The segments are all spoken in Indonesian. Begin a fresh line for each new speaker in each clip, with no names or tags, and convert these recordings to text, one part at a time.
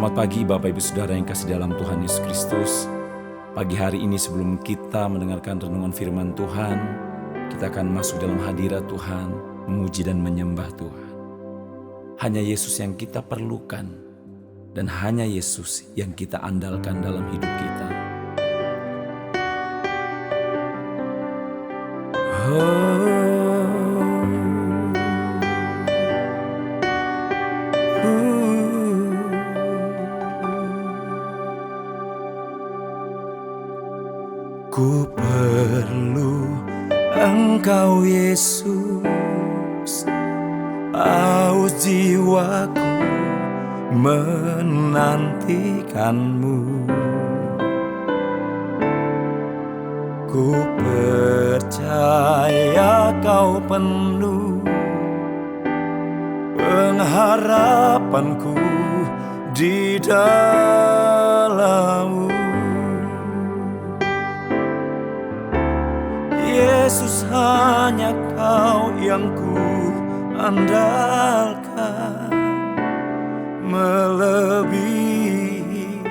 Selamat pagi Bapak Ibu Saudara yang kasih dalam Tuhan Yesus Kristus. Pagi hari ini sebelum kita mendengarkan renungan firman Tuhan, kita akan masuk dalam hadirat Tuhan, memuji dan menyembah Tuhan. Hanya Yesus yang kita perlukan dan hanya Yesus yang kita andalkan dalam hidup kita.
Ku perlu Engkau Yesus, aus jiwaku menantikan-Mu. Ku percaya Kau penuh pengharapanku di dalam-Mu. Yesus, hanya Kau yang ku andalkan, melebihi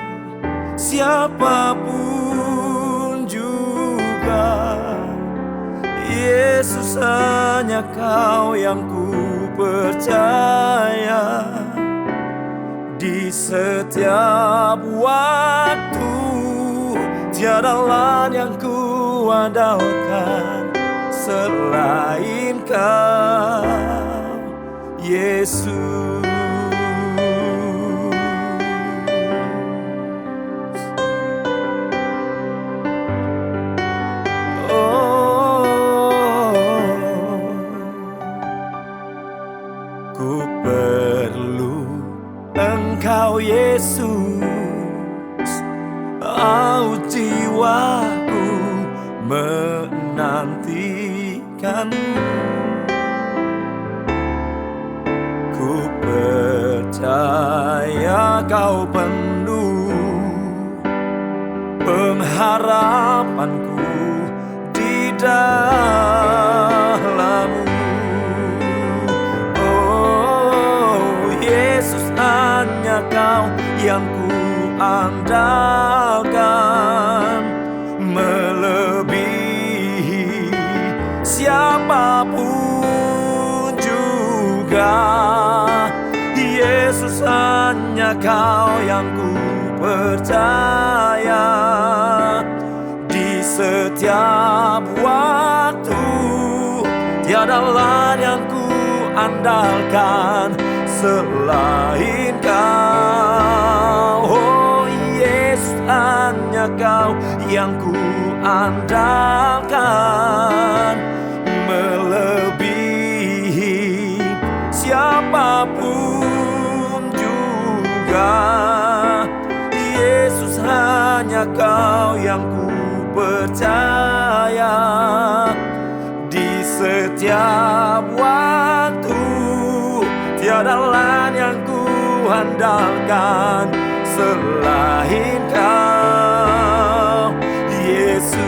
siapapun juga. Yesus, hanya Kau yang ku percaya. Di setiap waktu tiada lain yang ku andalkan selain Kau, Yesus. Ku perlu Engkau Yesus, aus jiwaku menantikan-Mu. Ku percaya Kau penuh pengharapanku di dalam-Mu. Oh Yesus, hanya Kau yang ku andalkan, melebihi siapapun juga. Yesus, hanya Kau yang ku percaya. Di setiap waktu tiada lain yang ku andalkan selain Kau. Oh Yesus, hanya Kau yang ku andalkan, melebihi siapapun juga. Yesus, hanya Kau yang ku percaya. Di setiap waktu tiada lain yang ku andalkan selain Kau, Yesus.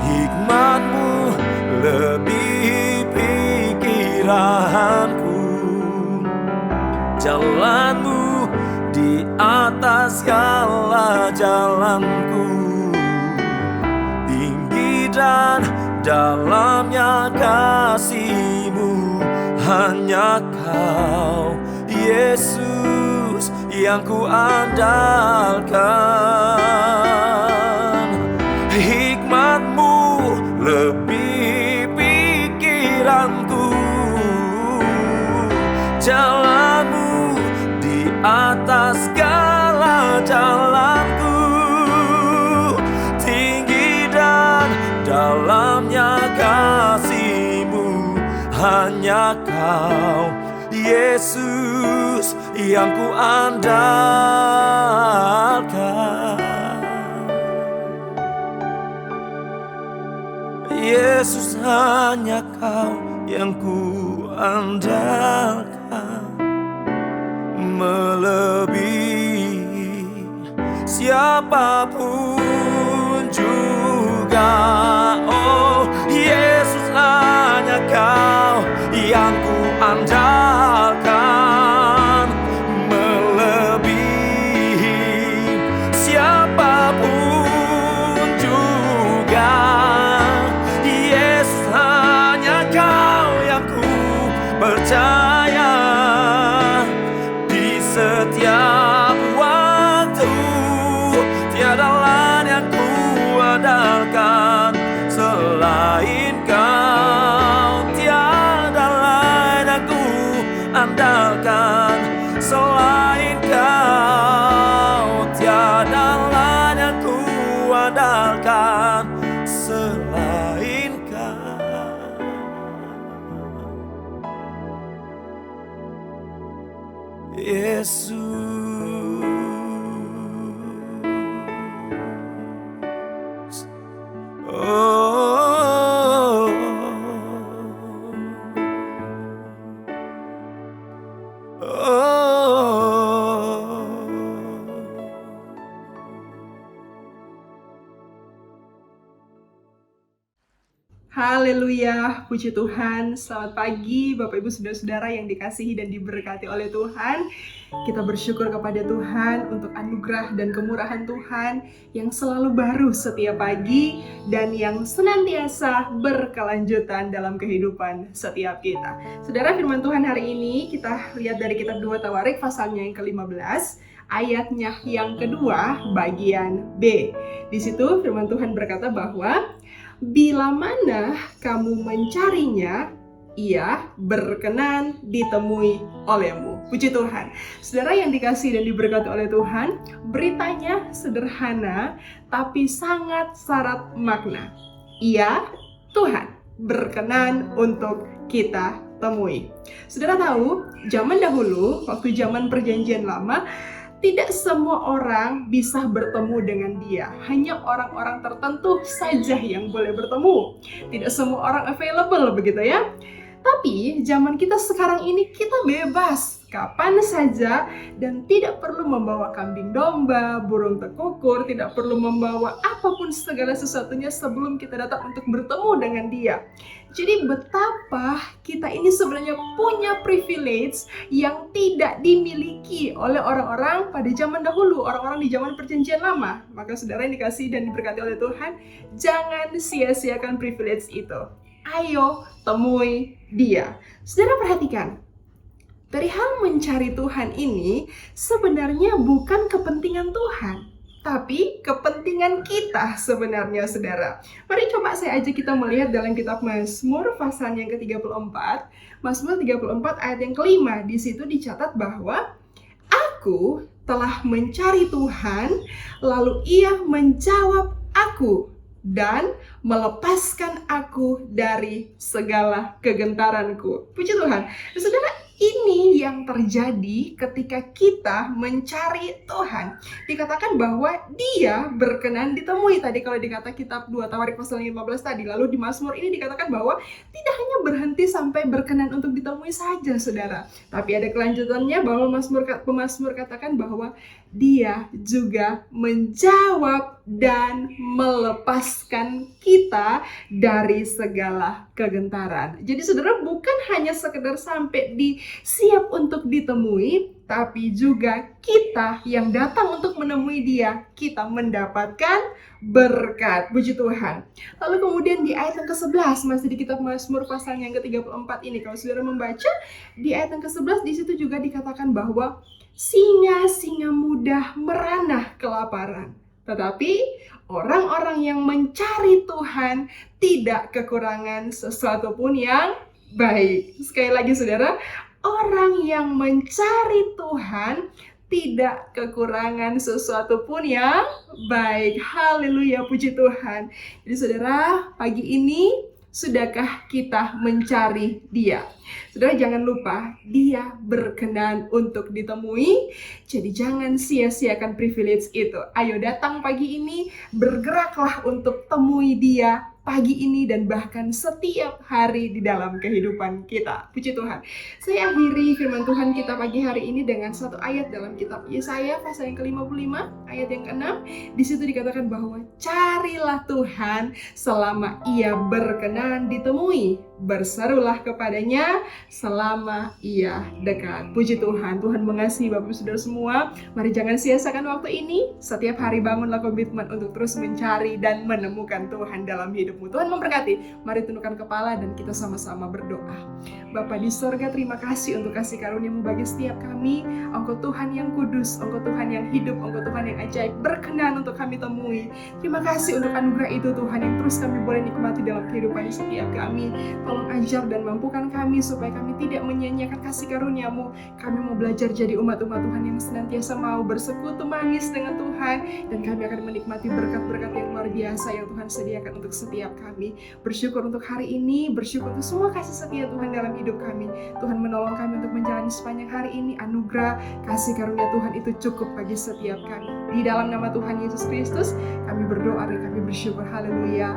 Hikmat-Mu lebih pikiranku, jalan-Mu di atas segala jalanku. Tinggi dan dalamnya kasih-Mu, hanya Kau Yesus yang ku andalkan. Hikmat-Mu lebih pikiranku, jalan-Mu di atas segala jalanku. Tinggi dan dalamnya kasih-Mu, hanya Kau Yesus yang ku andalkan. Yesus, hanya Kau yang ku andalkan, melebihi siapapun juga. Oh Yesus, hanya Kau yang ku andalkan. andalkan selain Kau. Yesus, oh,
Haleluya, puji Tuhan. Selamat pagi Bapak Ibu Saudara-saudara yang dikasihi dan diberkati oleh Tuhan. Kita bersyukur kepada Tuhan untuk anugerah dan kemurahan Tuhan yang selalu baru setiap pagi dan yang senantiasa berkelanjutan dalam kehidupan setiap kita. Saudara, firman Tuhan hari ini kita lihat dari kitab 2 Tawarik pasalnya yang ke-15, ayatnya yang kedua bagian B. Di situ firman Tuhan berkata bahwa bila mana kamu mencarinya, ia berkenan ditemui olehmu. Puji Tuhan. Saudara yang dikasihi dan diberkati oleh Tuhan, beritanya sederhana tapi sangat syarat makna. Ia, Tuhan, berkenan untuk kita temui. Saudara tahu, zaman dahulu, waktu zaman perjanjian lama, tidak semua orang bisa bertemu dengan Dia. Hanya orang-orang tertentu saja yang boleh bertemu. Tidak semua orang available, begitu ya. Tapi zaman kita sekarang ini kita bebas kapan saja dan tidak perlu membawa kambing domba, burung tekukur, tidak perlu membawa apapun segala sesuatunya sebelum kita datang untuk bertemu dengan Dia. Jadi betapa kita ini sebenarnya punya privilege yang tidak dimiliki oleh orang-orang pada zaman dahulu, orang-orang di zaman perjanjian lama. Maka saudara yang dikasihi dan diberkati oleh Tuhan, jangan sia-siakan privilege itu. Ayo temui Dia. Saudara perhatikan, dari hal mencari Tuhan ini sebenarnya bukan kepentingan Tuhan, tapi kepentingan kita sebenarnya, saudara. Mari coba saya ajak kita melihat dalam kitab Mazmur pasal yang ke-34. Mazmur 34 ayat yang kelima. Di situ dicatat bahwa aku telah mencari Tuhan, lalu Ia menjawab aku dan melepaskan aku dari segala kegentaranku. Puji Tuhan. Saudara, ini yang terjadi ketika kita mencari Tuhan. Dikatakan bahwa Dia berkenan ditemui. Tadi kalau dikata kitab 2 Tawarik pasal 15 tadi. Lalu di Mazmur ini dikatakan bahwa tidak hanya berhenti sampai berkenan untuk ditemui saja, saudara. Tapi ada kelanjutannya bahwa pemazmur katakan bahwa Dia juga menjawab dan melepaskan kita dari segala kegentaran. Jadi saudara, bukan hanya sekedar sampai siap untuk ditemui, tapi juga kita yang datang untuk menemui Dia, kita mendapatkan berkat. Puji Tuhan. Lalu kemudian di ayat yang ke-11, masih di kitab Mazmur pasal yang ke-34 ini, kalau saudara membaca di ayat yang ke-11, di situ juga dikatakan bahwa singa-singa muda meranah kelaparan, tetapi orang-orang yang mencari Tuhan tidak kekurangan sesuatu pun yang baik. Sekali lagi saudara, orang yang mencari Tuhan tidak kekurangan sesuatu pun yang baik. Haleluya, puji Tuhan. Jadi saudara, pagi ini sudahkah kita mencari Dia? Saudara, jangan lupa Dia berkenan untuk ditemui. Jadi jangan sia-siakan privilege itu. Ayo datang pagi ini, bergeraklah untuk temui Dia pagi ini dan bahkan setiap hari di dalam kehidupan kita. Puji Tuhan. Saya akhiri firman Tuhan kita pagi hari ini dengan satu ayat dalam kitab Yesaya pasal yang ke-55 ayat yang ke-6. Di situ dikatakan bahwa carilah Tuhan selama Ia berkenan ditemui, berserulah kepadanya selama Ia dekat. Puji Tuhan. Tuhan mengasihi Bapak Ibu Saudara semua. Mari jangan sia-siakan waktu ini. Setiap hari bangunlah komitmen untuk terus mencari dan menemukan Tuhan dalam hidupmu. Tuhan memberkati. Mari tundukkan kepala dan kita sama-sama berdoa. Bapa di sorga, terima kasih untuk kasih karunia-Mu bagi setiap kami. Engkau Tuhan yang kudus, Engkau Tuhan yang hidup, Engkau Tuhan yang ajaib, berkenan untuk kami temui. Terima kasih untuk anugerah itu Tuhan yang terus kami boleh nikmati dalam kehidupan setiap kami. tolong ajar dan mampukan kami supaya kami tidak menyia-nyiakan kasih karunia-Mu. Kami mau belajar jadi umat-umat Tuhan yang senantiasa mau bersekutu manis dengan Tuhan, dan kami akan menikmati berkat-berkat yang luar biasa yang Tuhan sediakan untuk setiap kami. Bersyukur untuk hari ini, bersyukur untuk semua kasih setia Tuhan dalam hidup kami. Tuhan menolong kami untuk menjalani sepanjang hari ini. Anugerah kasih karunia Tuhan itu cukup bagi setiap kami. Di dalam nama Tuhan Yesus Kristus kami berdoa dan kami bersyukur. Haleluya.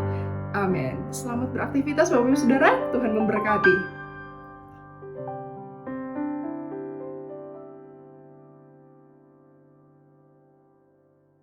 Amin. Selamat beraktivitas Bapak Ibu Saudara. Tuhan memberkati.